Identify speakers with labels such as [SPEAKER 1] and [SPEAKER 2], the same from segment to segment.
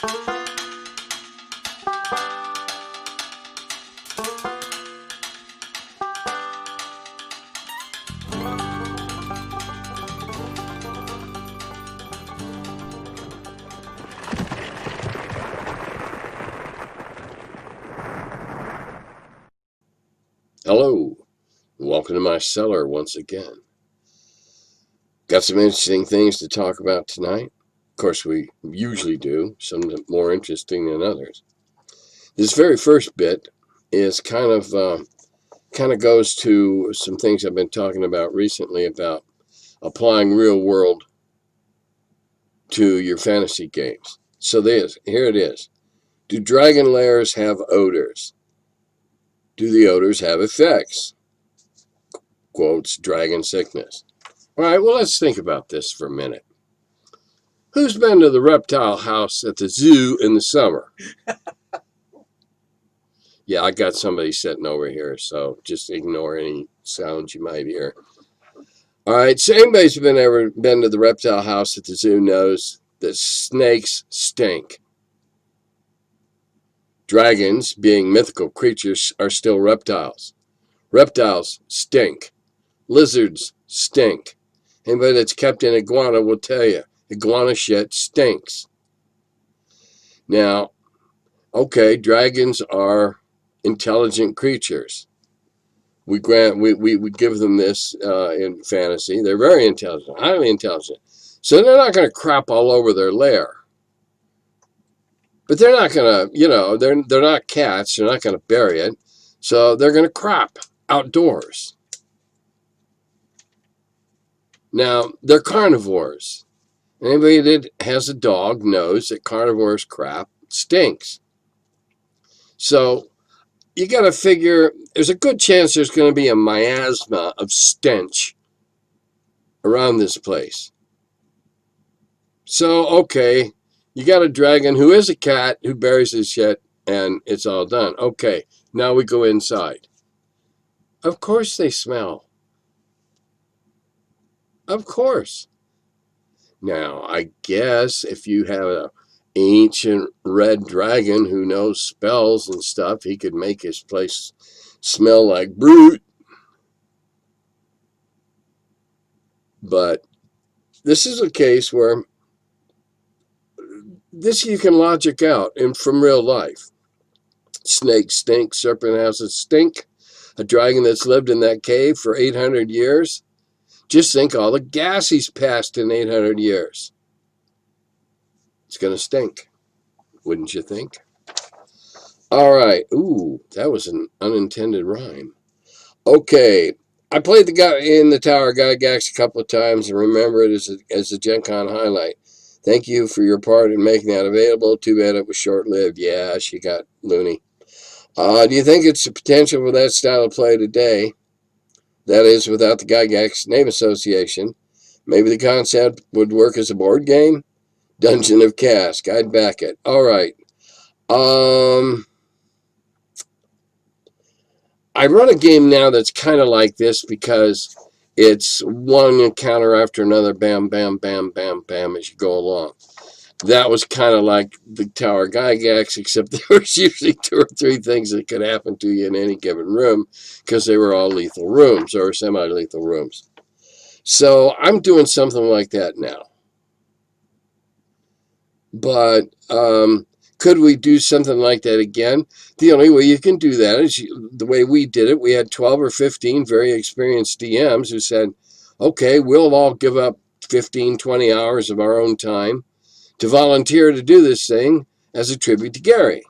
[SPEAKER 1] Hello, welcome to my cellar once again. Got some interesting things to talk about tonight. Of course, we usually do, some more interesting than others. This very first bit is kind of goes to some things I've been talking about recently about applying real world to your fantasy games. So here it is. Do dragon lairs have odors? Do the odors have effects? Quotes, dragon sickness. All right, well, let's think about this for a minute. Who's been to the reptile house at the zoo in the summer? Yeah, I got somebody sitting over here, so just ignore any sounds you might hear. All right, so anybody's ever been to the reptile house at the zoo knows that snakes stink. Dragons, being mythical creatures, are still reptiles. Reptiles stink. Lizards stink. Anybody that's kept an iguana will tell you, iguana shit stinks. Now, okay, dragons are intelligent creatures. We give them this in fantasy. They're very intelligent, highly intelligent. So they're not going to crap all over their lair. But they're not going to, they're not cats. They're not going to bury it. So they're going to crap outdoors. Now, they're carnivores. Anybody that has a dog knows that carnivores crap stinks. So you got to figure there's a good chance there's going to be a miasma of stench around this place. So, okay, you got a dragon who is a cat who buries his shit and it's all done. Okay, now we go inside. Of course they smell. Of course. Now, I guess if you have an ancient red dragon who knows spells and stuff, he could make his place smell like brute. But this is a case where this you can logic out from real life. Snakes stink, serpent houses stink. A dragon that's lived in that cave for 800 years. Just think all the gas he's passed in 800 years. It's going to stink, wouldn't you think? All right. Ooh, that was an unintended rhyme. Okay. I played the guy in the tower, Gygax, a couple of times and remember it as a Gen Con highlight. Thank you for your part in making that available. Too bad it was short-lived. Yeah, she got loony. Do you think it's the potential for that style of play today? That is, without the Gygax name association. Maybe the concept would work as a board game? Dungeon of Cask. I'd back it. All right. I run a game now that's kind of like this because it's one encounter after another, bam, bam, bam, bam, bam, as you go along. That was kind of like the Tower Gygax, except there was usually 2 or 3 things that could happen to you in any given room because they were all lethal rooms or semi-lethal rooms. So I'm doing something like that now. But could we do something like that again? The only way you can do that is the way we did it. We had 12 or 15 very experienced DMs who said, okay, we'll all give up 15, 20 hours of our own time to volunteer to do this thing as a tribute to Gary.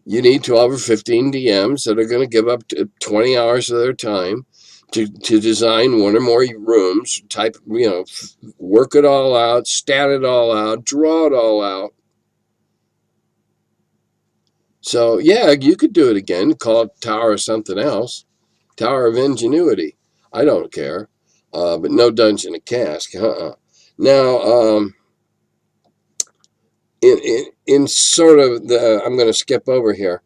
[SPEAKER 1] You need 12 or 15 DMs that are going to give up 20 hours of their time to design one or more rooms, work it all out, stat it all out, draw it all out. So, yeah, you could do it again, call it Tower of something else, Tower of Ingenuity. I don't care, but no Dungeon of Cask. Now, in sort of I'm going to skip over here.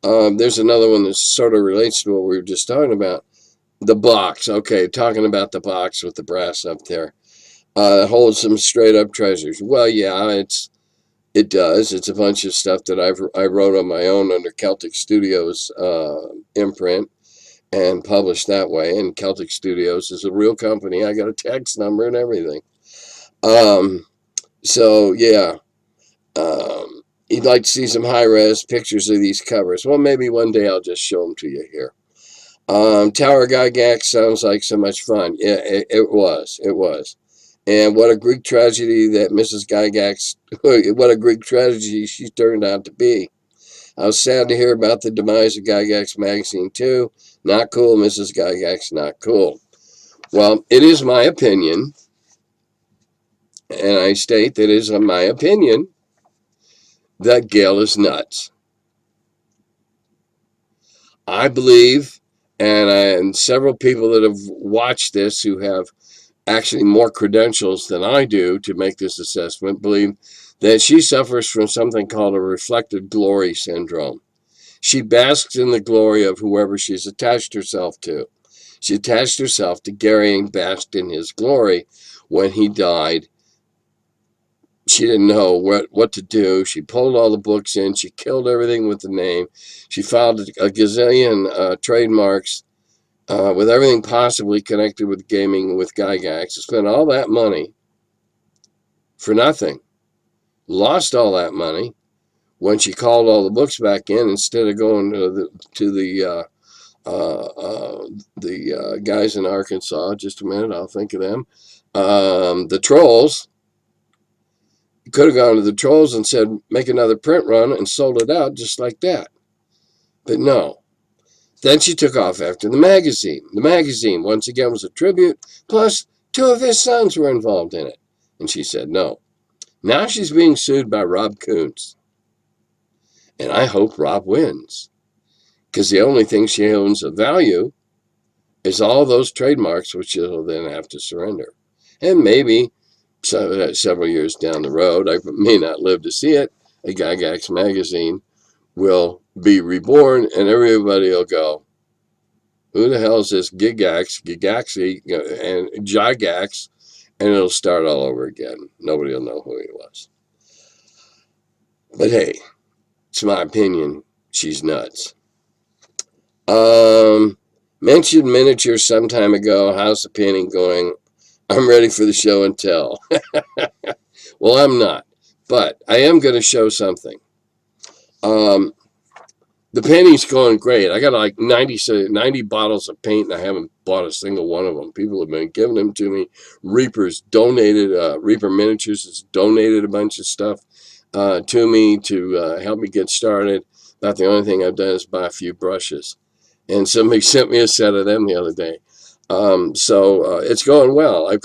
[SPEAKER 1] There's another one that sort of relates to what we were just talking about. The box. Okay, talking about the box with the brass up there. Holds some straight up treasures. Well, yeah, it does. It's a bunch of stuff that I wrote on my own under Celtic Studios imprint and published that way. And Celtic Studios is a real company. I got a tax number and everything. So yeah, you'd like to see some high res pictures of these covers. Well, maybe one day I'll just show them to you here. Tower Gygax sounds like so much fun. Yeah, it was. It was. And what a Greek tragedy that Mrs. Gygax, what a Greek tragedy she turned out to be. I was sad to hear about the demise of Gygax magazine too. Not cool, Mrs. Gygax, not cool. Well, it is my opinion, and I state that it is my opinion, that Gail is nuts. I believe, and several people that have watched this who have actually more credentials than I do to make this assessment, believe that she suffers from something called a reflected glory syndrome. She basks in the glory of whoever she's attached herself to. She attached herself to Gary and basked in his glory. When he died, she didn't know what to do. She pulled all the books in. She killed everything with the name. She filed a gazillion trademarks with everything possibly connected with gaming with Gygax. Spent all that money for nothing. Lost all that money when she called all the books back in instead of going to the guys in Arkansas. Just a minute, I'll think of them. The Trolls. Could have gone to the Trolls and said, make another print run and sold it out just like that. But no. Then she took off after the magazine. The magazine, once again, was a tribute, plus 2 of his sons were involved in it. And she said no. Now she's being sued by Rob Kuntz. And I hope Rob wins. Because the only thing she owns of value is all those trademarks, which she'll then have to surrender. And maybe several years down the road, I may not live to see it, a Gygax magazine will be reborn and everybody will go, who the hell is this Gygax, Gygaxy, and Gygax? And it'll start all over again. Nobody will know who he was. But hey, it's my opinion. She's nuts. Mentioned miniatures some time ago. How's the painting going? I'm ready for the show and tell. Well, I'm not. But I am going to show something. The painting's going great. I got like 90 bottles of paint, and I haven't bought a single one of them. People have been giving them to me. Reaper's donated, Reaper Miniatures has donated a bunch of stuff to me to help me get started. About the only thing I've done is buy a few brushes. And somebody sent me a set of them the other day. So it's going well. I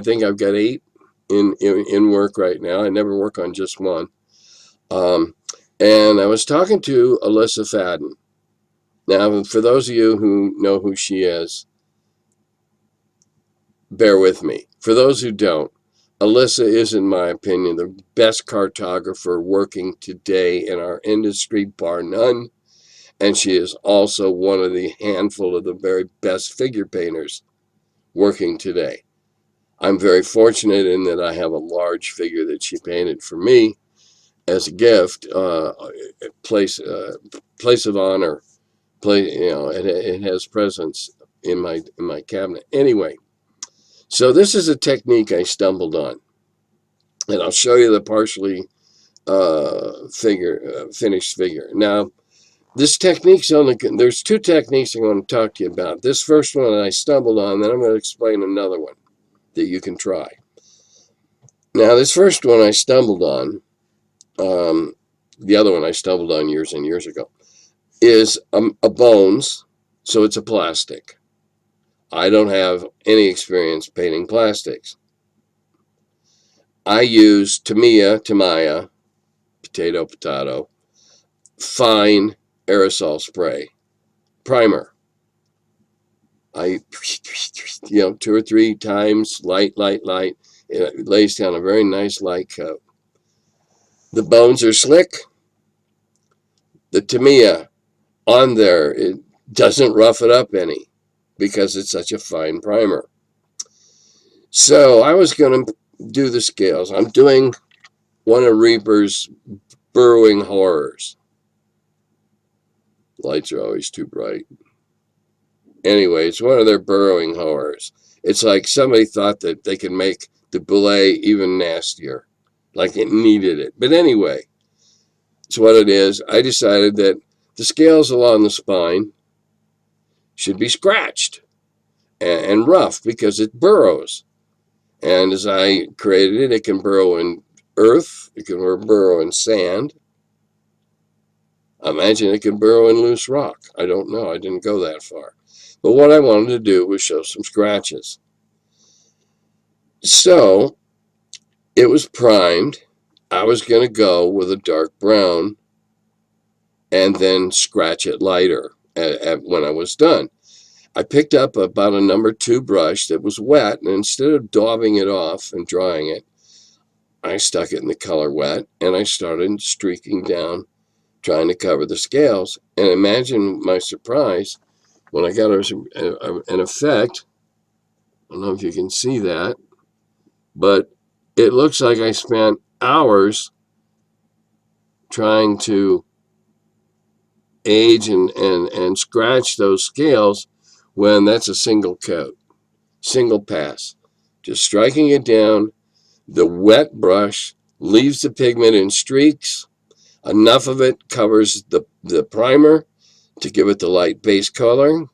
[SPEAKER 1] think I've got 8 in work right now. I never work on just one. And I was talking to Alyssa Fadden. Now, for those of you who know who she is, bear with me. For those who don't, Alyssa is, in my opinion, the best cartographer working today in our industry, bar none. And she is also one of the handful of the very best figure painters working today. I'm very fortunate in that I have a large figure that she painted for me as a gift, place of honor. It has presence in my cabinet. Anyway, so this is a technique I stumbled on, and I'll show you the partially finished figure. Now, this technique's there's 2 techniques I'm going to talk to you about. This first one I stumbled on, then I'm going to explain another one that you can try. Now, this first one I stumbled on, the other one I stumbled on years and years ago, is a bones, so it's a plastic. I don't have any experience painting plastics. I use Tamiya, potato, fine aerosol spray primer. I 2 or 3 times, light. It lays down a very nice light coat. The bones are slick. The Tamiya on there, it doesn't rough it up any because it's such a fine primer. So I was going to do the scales. I'm doing one of Reaper's burrowing horrors. Lights are always too bright. Anyway, it's one of their burrowing horrors. It's like somebody thought that they could make the belay even nastier, like it needed it. But anyway, it's what it is. I decided that the scales along the spine should be scratched and rough because it burrows. And as I created it, it can burrow in earth, it can burrow in sand. I imagine it can burrow in loose rock. I don't know. I didn't go that far. But what I wanted to do was show some scratches. So it was primed. I was going to go with a dark brown and then scratch it lighter when I was done. I picked up about a number 2 brush that was wet, and instead of daubing it off and drying it, I stuck it in the color wet, and I started streaking down, trying to cover the scales. And imagine my surprise when I got an effect. I don't know if you can see that, but it looks like I spent hours trying to age and scratch those scales when that's a single coat, single pass. Just striking it down, the wet brush leaves the pigment in streaks. Enough of it covers the primer to give it the light base color.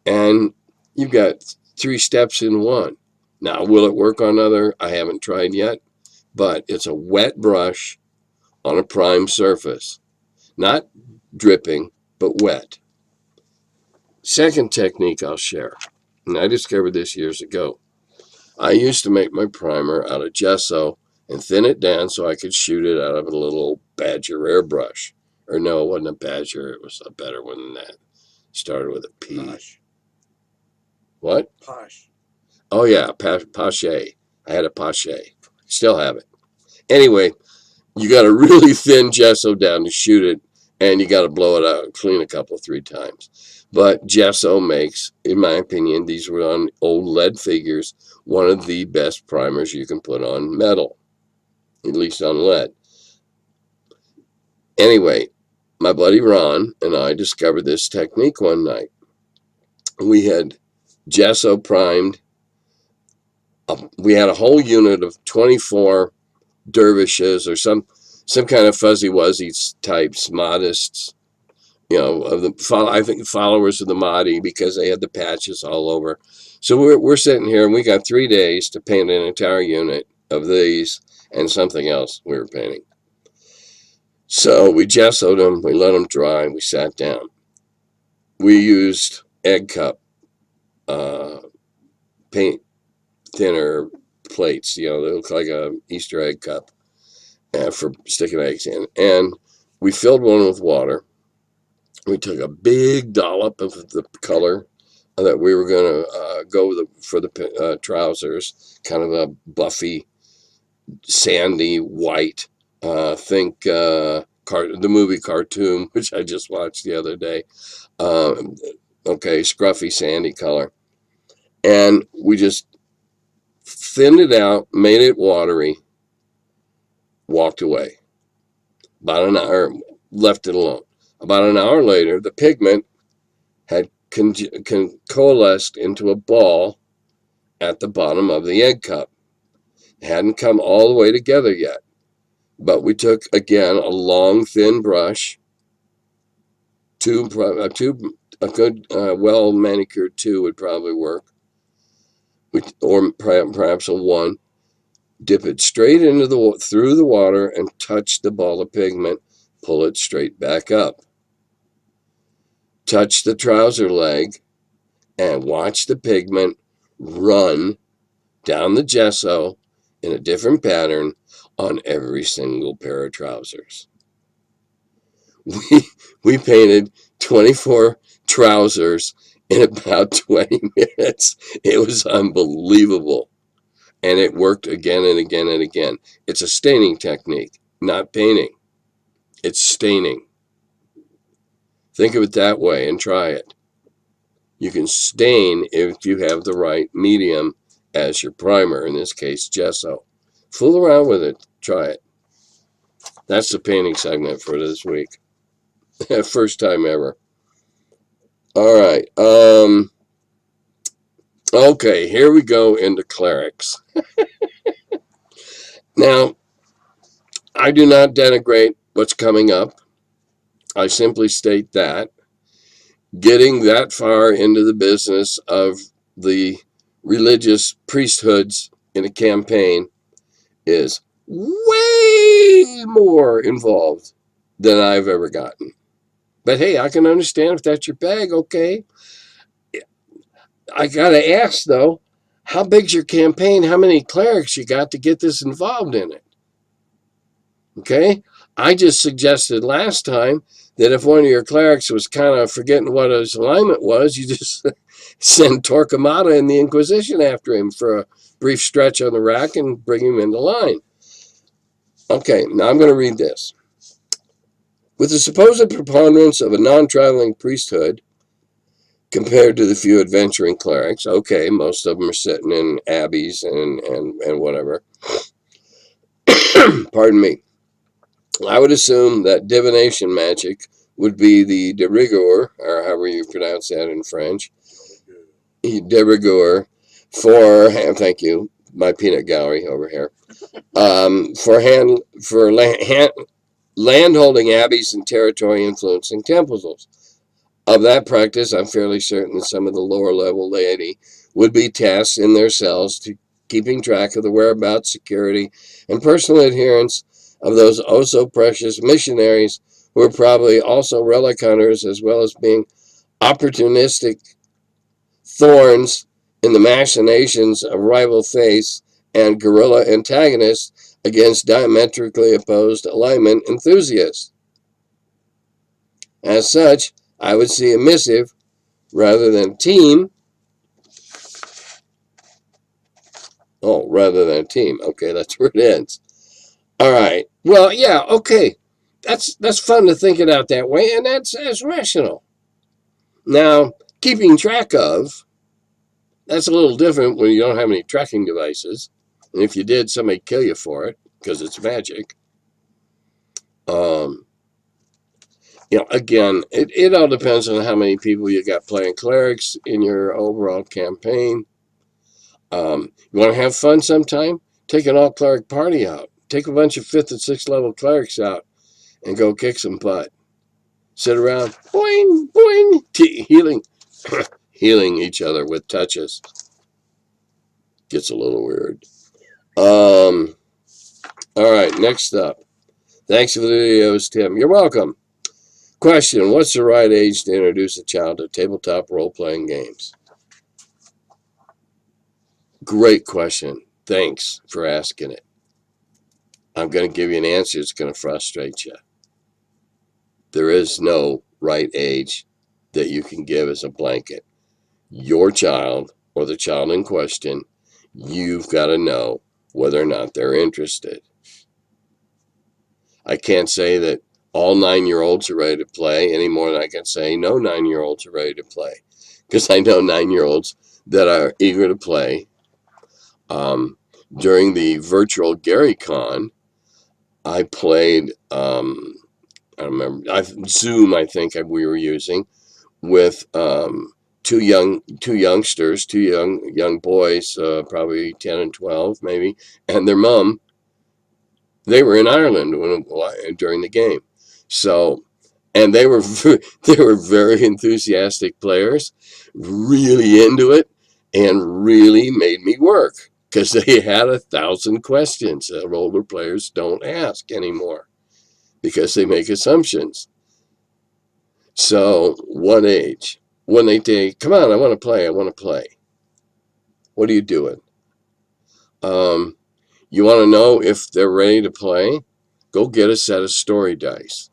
[SPEAKER 1] And you've got 3 steps in one. Now, will it work on other? I haven't tried yet, but it's a wet brush on a prime surface. Not dripping, but wet. Second technique I'll share, and I discovered this years ago. I used to make my primer out of gesso and thin it down so I could shoot it out of a little Badger airbrush. Or no, it wasn't a Badger. It was a better one than that. Started with a P.
[SPEAKER 2] Posh.
[SPEAKER 1] What?
[SPEAKER 2] Posh.
[SPEAKER 1] Oh, yeah, Pache. I had a Pache. Still have it. Anyway, you got a really thin gesso down to shoot it, and you got to blow it out, clean a couple, 3 times. But gesso makes, in my opinion, these were on old lead figures, one of the best primers you can put on metal, at least on lead. Anyway, my buddy Ron and I discovered this technique one night. We had gesso primed. We had a whole unit of 24 dervishes or some kind of fuzzy wuzzy types, modists, of the, I think, followers of the Mahdi, because they had the patches all over. So we're sitting here and we got 3 days to paint an entire unit of these and something else we were painting. So we gessoed them, we let them dry, and we sat down. We used egg cup paint thinner plates, they look like a Easter egg cup for sticking eggs in. And we filled one with water. We took a big dollop of the color that we were going to go for the trousers, kind of a buffy, sandy white. Think the movie Cartoon, which I just watched the other day. Okay, scruffy, sandy color. And we just thinned it out, made it watery, walked away. About an hour, left it alone. About an hour later, the pigment had coalesced into a ball at the bottom of the egg cup. It hadn't come all the way together yet, but we took, again, a long, thin brush, a good, well-manicured 2 would probably work, or perhaps a 1. Dip it straight through the water and touch the ball of pigment. Pull it straight back up. Touch the trouser leg and watch the pigment run down the gesso in a different pattern on every single pair of trousers. We painted 24 trousers in about 20 minutes. It was unbelievable. And it worked again and again and again. It's a staining technique, not painting. It's staining. Think of it that way and try it. You can stain if you have the right medium as your primer, in this case, gesso. Fool around with it. Try it. That's the painting segment for this week. First time ever. All right. Okay, here we go into clerics. Now, I do not denigrate what's coming up. I simply state that getting that far into the business of the religious priesthoods in a campaign is way more involved than I've ever gotten. But hey, I can understand if that's your bag, okay. I gotta ask though, how big's your campaign? How many clerics you got to get this involved in it? Okay? I just suggested last time that if one of your clerics was kind of forgetting what his alignment was, you just send Torquemada and the Inquisition after him for a brief stretch on the rack and bring him into line. Okay, now I'm going to read this. With the supposed preponderance of a non-traveling priesthood compared to the few adventuring clerics, okay, most of them are sitting in abbeys and whatever. Pardon me. I would assume that divination magic would be the de rigueur, or however you pronounce that in French, de rigueur, for, thank you, my peanut gallery over here, for land-holding abbeys and territory-influencing temples. Of that practice, I'm fairly certain that some of the lower-level laity would be tasked in their cells to keeping track of the whereabouts, security, and personal adherence of those oh so precious missionaries who are probably also relic hunters as well as being opportunistic thorns in the machinations of rival faiths and guerrilla antagonists against diametrically opposed alignment enthusiasts. As such, I would see a missive rather than team. Oh, rather than a team. Okay, that's where it ends. All right. Well, yeah, okay. That's fun to think it out that way, and that's rational. Now, keeping track of, that's a little different when you don't have any tracking devices. And if you did, somebody kill you for it, because it's magic. Again, it all depends on how many people you got playing clerics in your overall campaign. You want to have fun sometime? Take an all-cleric party out. Take a bunch of 5th and 6th level clerics out and go kick some butt. Sit around, boing, boing, healing, healing each other with touches. Gets a little weird. All right, next up. Thanks for the videos, Tim. You're welcome. Question, what's the right age to introduce a child to tabletop role-playing games? Great question. Thanks for asking it. I'm going to give you an answer that's going to frustrate you. There is no right age that you can give as a blanket. Your child or the child in question, you've got to know whether or not they're interested. I can't say that all 9-year-olds are ready to play any more than I can say no 9-year-olds are ready to play. Because I know 9-year-olds that are eager to play. During the virtual GaryCon, I played, I don't remember, Zoom I think we were using, with two youngsters, two young boys, probably 10 and 12 maybe, and their mom. They were in Ireland during the game, so, and they were very enthusiastic players, really into it, and really made me work because they had 1,000 questions that older players don't ask anymore because they make assumptions. So, what age? When they say, come on, I want to play. What are you doing? You want to know if they're ready to play? Go get a set of story dice.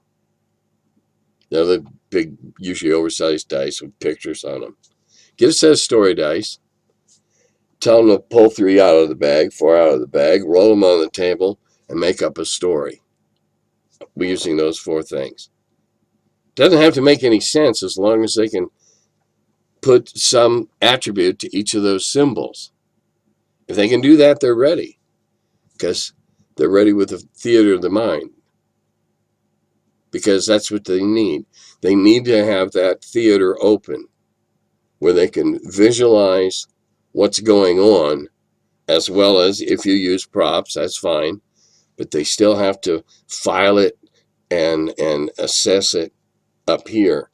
[SPEAKER 1] They're the big, usually oversized dice with pictures on them. Get a set of story dice. Tell them to pull 3 out of the bag, 4 out of the bag, roll them on the table, and make up a story. We're using those 4 things. Doesn't have to make any sense as long as they can put some attribute to each of those symbols. If they can do that, they're ready, because they're ready with the theater of the mind, because that's what they need. They need to have that theater open where they can visualize what's going on, as well as if you use props, that's fine, but they still have to file it and assess it up here.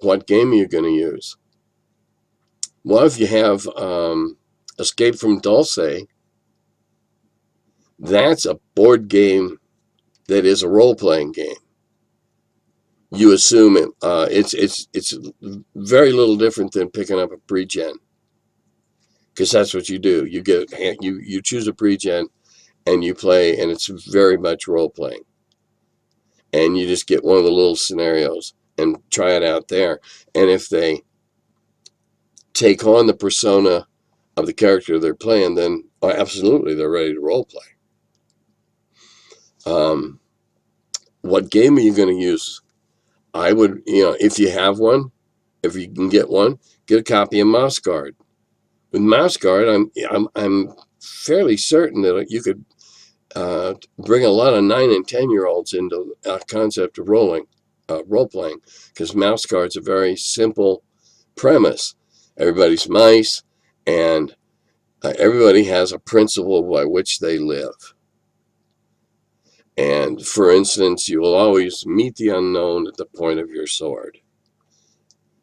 [SPEAKER 1] What game are you going to use? Well, if you have Escape from Dulce, that's a board game that is a role-playing game. You assume it. It's very little different than picking up a pre-gen, because that's what you do. You choose a pre-gen and you play, and it's very much role-playing. And you just get one of the little scenarios and try it out there. And if they take on the persona of the character they're playing, then absolutely they're ready to role play. What game are you going to use? I would, if you have one, if you can get one, get a copy of Mouse Guard. With Mouse Guard, I'm fairly certain that you could bring a lot of 9 and 10-year-olds into a concept of role playing, because Mouse Guard's a very simple premise. Everybody's mice, and everybody has a principle by which they live. And for instance, you will always meet the unknown at the point of your sword.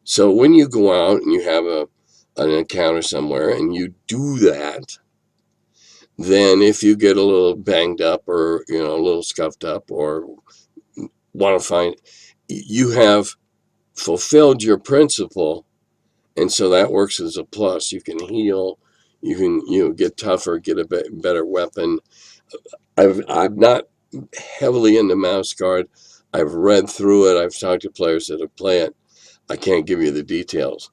[SPEAKER 1] So when you go out and you have an encounter somewhere and you do that, then if you get a little banged up, or a little scuffed up, or want to find, you have fulfilled your principle, and so that works as a plus. You can heal, you can get tougher, get a better weapon. I'm not heavily into Mouse Guard. I've read through it. I've talked to players that have played it. I can't give you the details.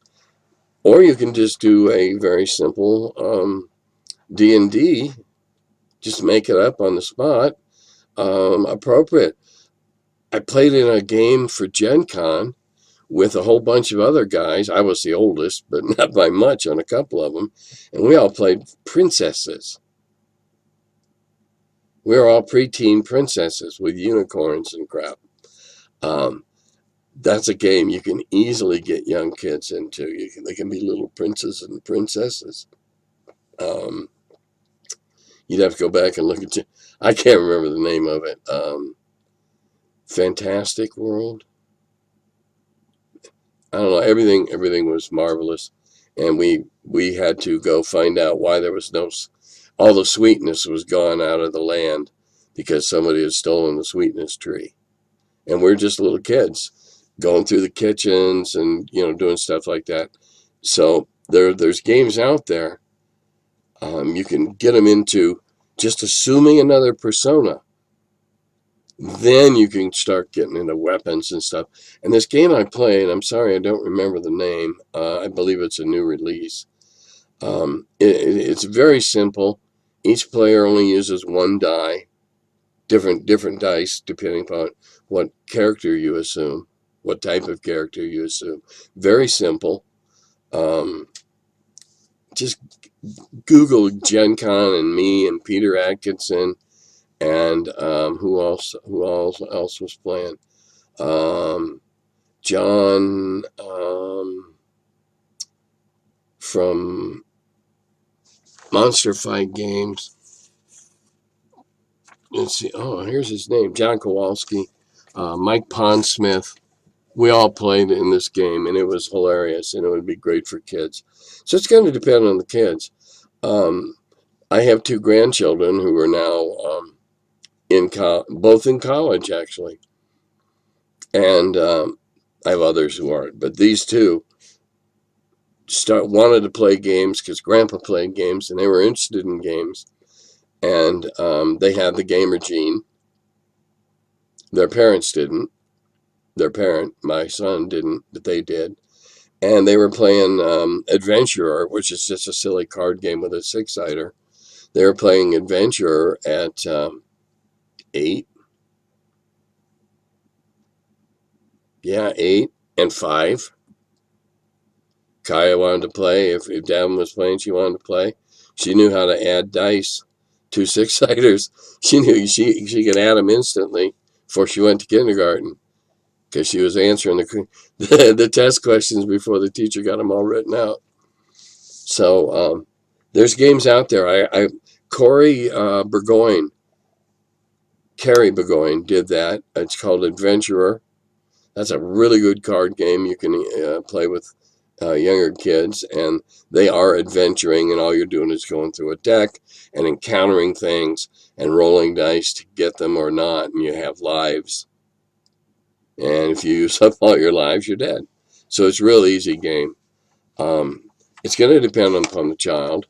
[SPEAKER 1] Or you can just do a very simple D&D. Just make it up on the spot. Appropriate. I played in a game for Gen Con with a whole bunch of other guys. I was the oldest, but not by much on a couple of them. And we all played princesses. We were all preteen princesses with unicorns and crap. That's a game you can easily get young kids into. They can be little princes and princesses. You'd have to go back and look at it. I can't remember the name of it. Fantastic World. I don't know. Everything was marvelous, and we had to go find out why there was all the sweetness was gone out of the land, because somebody had stolen the sweetness tree. And we're just little kids going through the kitchens and doing stuff like that. So there's games out there. You can get them into just assuming another persona. Then you can start getting into weapons and stuff. And this game I played, I'm sorry I don't remember the name. I believe it's a new release. It's very simple. Each player only uses one die, different dice depending upon what character you assume, what type of character you assume. Very simple. Just Google Gen Con and me and Peter Atkinson, and who else was playing? John from Monster Fight Games. Let's see. Oh, here's his name. John Kowalski, Mike Pondsmith. We all played in this game, and it was hilarious, and it would be great for kids. So it's going to depend on the kids. I have 2 grandchildren who are now both in college, actually. And I have others who aren't. But these 2 wanted to play games because Grandpa played games, and they were interested in games. And they had the gamer gene. Their parents didn't. My son didn't, but they did. And they were playing Adventurer, which is just a silly card game with a 6-sider. They were playing Adventurer at 8. Yeah, 8 and 5. Kaya wanted to play. If Davin was playing, she wanted to play. She knew how to add dice to 6-siders. She knew she could add them instantly before she went to kindergarten because she was answering the test questions before the teacher got them all written out. So there's games out there. Carrie Burgoyne did that. It's called Adventurer. That's a really good card game you can play with younger kids, and they are adventuring, and all you're doing is going through a deck and encountering things and rolling dice to get them or not, and you have lives. And if you use up all your lives, you're dead. So it's a real easy game. It's going to depend upon the child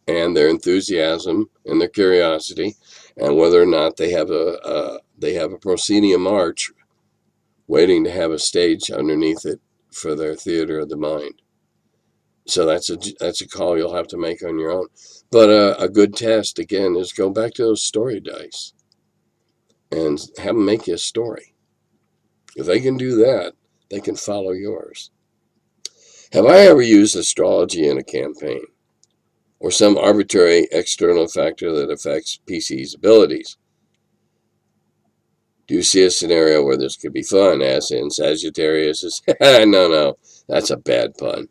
[SPEAKER 1] and their enthusiasm and their curiosity, and whether or not they have a proscenium arch waiting to have a stage underneath it for their theater of the mind. So that's a call you'll have to make on your own. But a good test, again, is go back to those story dice and have them make you a story. If they can do that, they can follow yours. Have I ever used astrology in a campaign or some arbitrary external factor that affects PC's abilities? Do you see a scenario where this could be fun, as in Sagittarius is, no, that's a bad pun.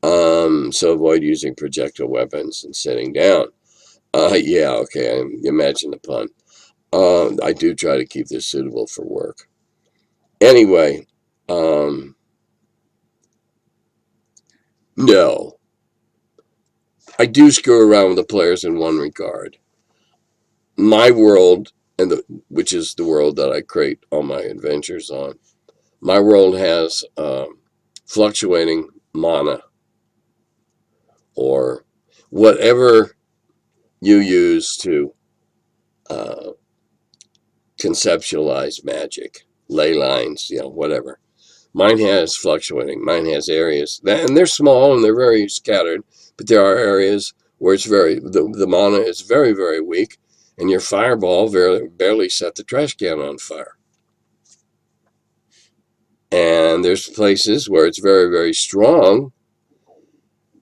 [SPEAKER 1] So avoid using projectile weapons and sitting down. Yeah, okay, I imagine the pun. I do try to keep this suitable for work. Anyway, no. I do screw around with the players in one regard. My world, which is the world that I create all my adventures on, my world has fluctuating mana, or whatever you use to conceptualize magic, ley lines, whatever. Mine has fluctuating. Mine has areas, and they're small and they're very scattered, but there are areas where it's the mana is very, very weak, and your fireball barely set the trash can on fire. And there's places where it's very, very strong,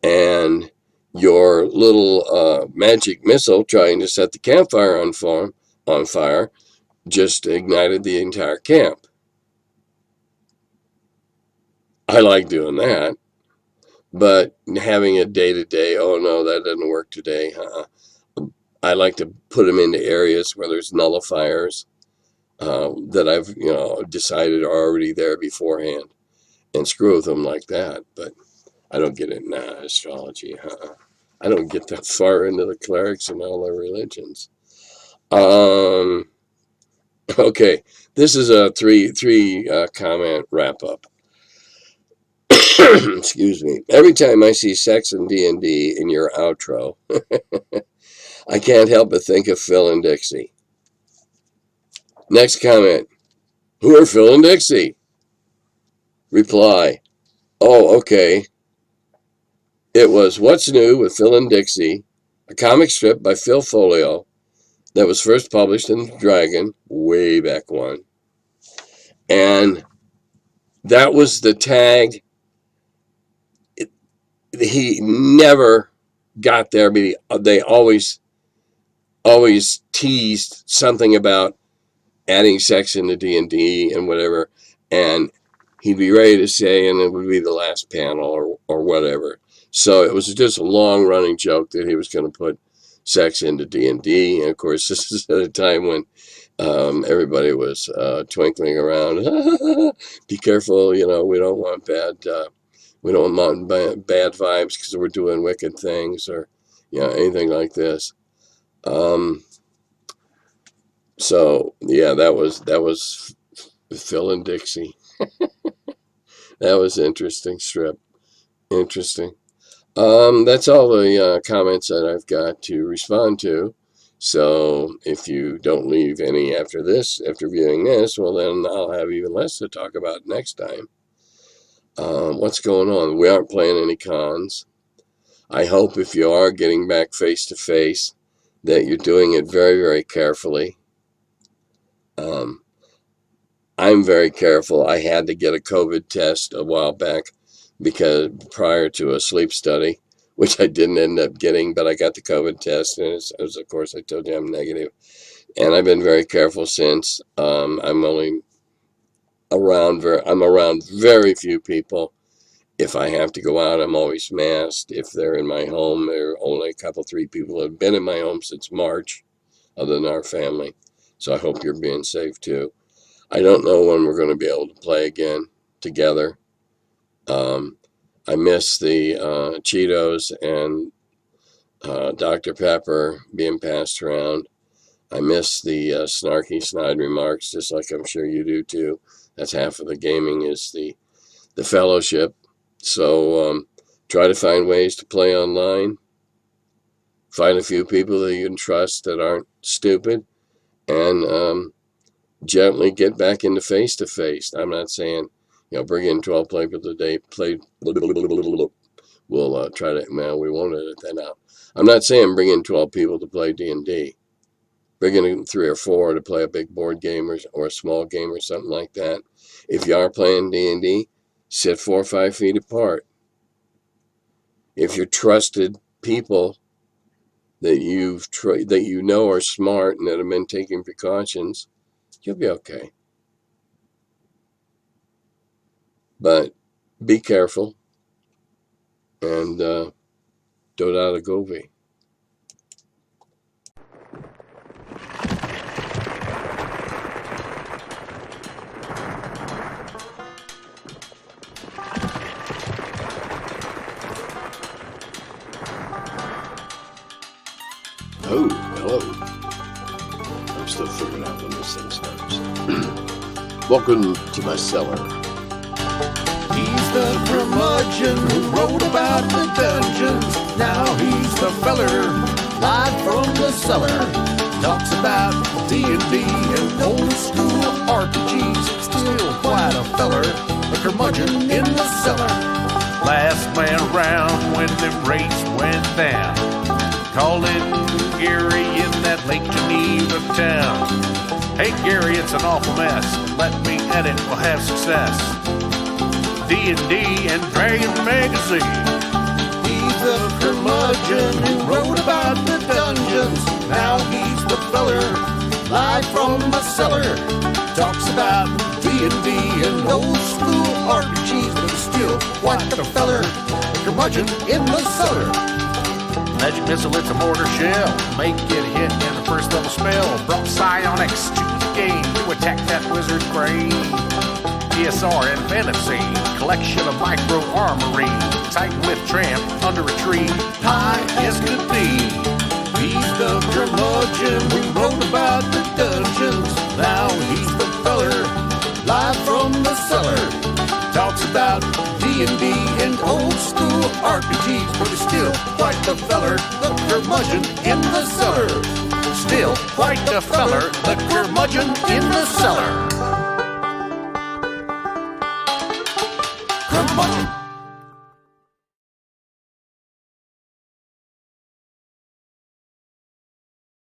[SPEAKER 1] and your little magic missile trying to set the campfire on fire just ignited the entire camp. I like doing that, but having it day to day, oh no, that doesn't work today. I like to put them into areas where there's nullifiers that I've decided are already there beforehand, and screw with them like that. But I don't get into astrology. I don't get that far into the clerics and all their religions. Okay, this is a three comment wrap up. Excuse me. Every time I see sex and D&D in your outro, I can't help but think of Phil and Dixie. Next comment. Who are Phil and Dixie? Reply. Oh, okay. It was What's New with Phil and Dixie, a comic strip by Phil Folio that was first published in The Dragon way back when. And that was the tag. He never got there, but they always teased something about adding sex into D&D and whatever, and he'd be ready to say, and it would be the last panel or whatever. So it was just a long-running joke that he was going to put sex into D&D, and of course this is at a time when everybody was twinkling around. Be careful, we don't want bad vibes because we're doing wicked things, or anything like this. So yeah, that was Phil and Dixie. That was interesting strip. Interesting. That's all the comments that I've got to respond to. So if you don't leave any after viewing this, well then I'll have even less to talk about next time. What's going on? We aren't playing any cons. I hope if you are getting back face to face that you're doing it very, very carefully. I'm very careful. I had to get a COVID test a while back because prior to a sleep study, which I didn't end up getting, but I got the COVID test, and as of course I told you I'm negative. And I've been very careful since. I'm around very few people. If I have to go out, I'm always masked. If they're in my home, there are only a couple, 3 people have been in my home since March, other than our family. So I hope you're being safe too. I don't know when we're going to be able to play again together. I miss the Cheetos and Dr. Pepper being passed around. I miss the snarky, snide remarks, just like I'm sure you do too. That's half of the gaming is the fellowship. So try to find ways to play online. Find a few people that you can trust that aren't stupid, and gently get back into face-to-face. I'm not saying, bring in 12 people today, play. We'll try to, we won't edit that out. I'm not saying bring in 12 people to play D&D. Bring in 3 or 4 to play a big board game or a small game or something like that. If you are playing D&D, sit 4 or 5 feet apart. If you're trusted people that you know are smart and that have been taking precautions, you'll be okay. But be careful, and Dodada Govi. Oh, hello. I'm still figuring out when this thing starts. Welcome to my cellar.
[SPEAKER 2] He's the curmudgeon who wrote about the dungeons. Now he's the feller, live from the cellar. Talks about D&D and old school RPGs. Still quite a feller, the curmudgeon in the cellar. Last man around when the race went down. Calling Gary in that Lake Geneva town. Hey Gary, it's an awful mess. Let me edit, we'll have success. D&D and Dragon Magazine. He's the curmudgeon who wrote about the dungeons. Now he's the feller, live from the cellar. Talks about D&D and old school RPGs, but he's still quite the feller, the curmudgeon in the cellar. Magic missile, it's a mortar shell. Make it hit in the first level spell. Brought psionics to the game to attack that wizard grave. PSR and fantasy, collection of micro armory. Titan with tramp under a tree, high as could be. He's the curmudgeon who wrote about the dungeons. Now he's the feller, live from the cellar. Talks about D&D and old school RPGs, but he's still quite the feller, the curmudgeon in the cellar. Still quite the feller, the curmudgeon in the cellar. Curmudgeon.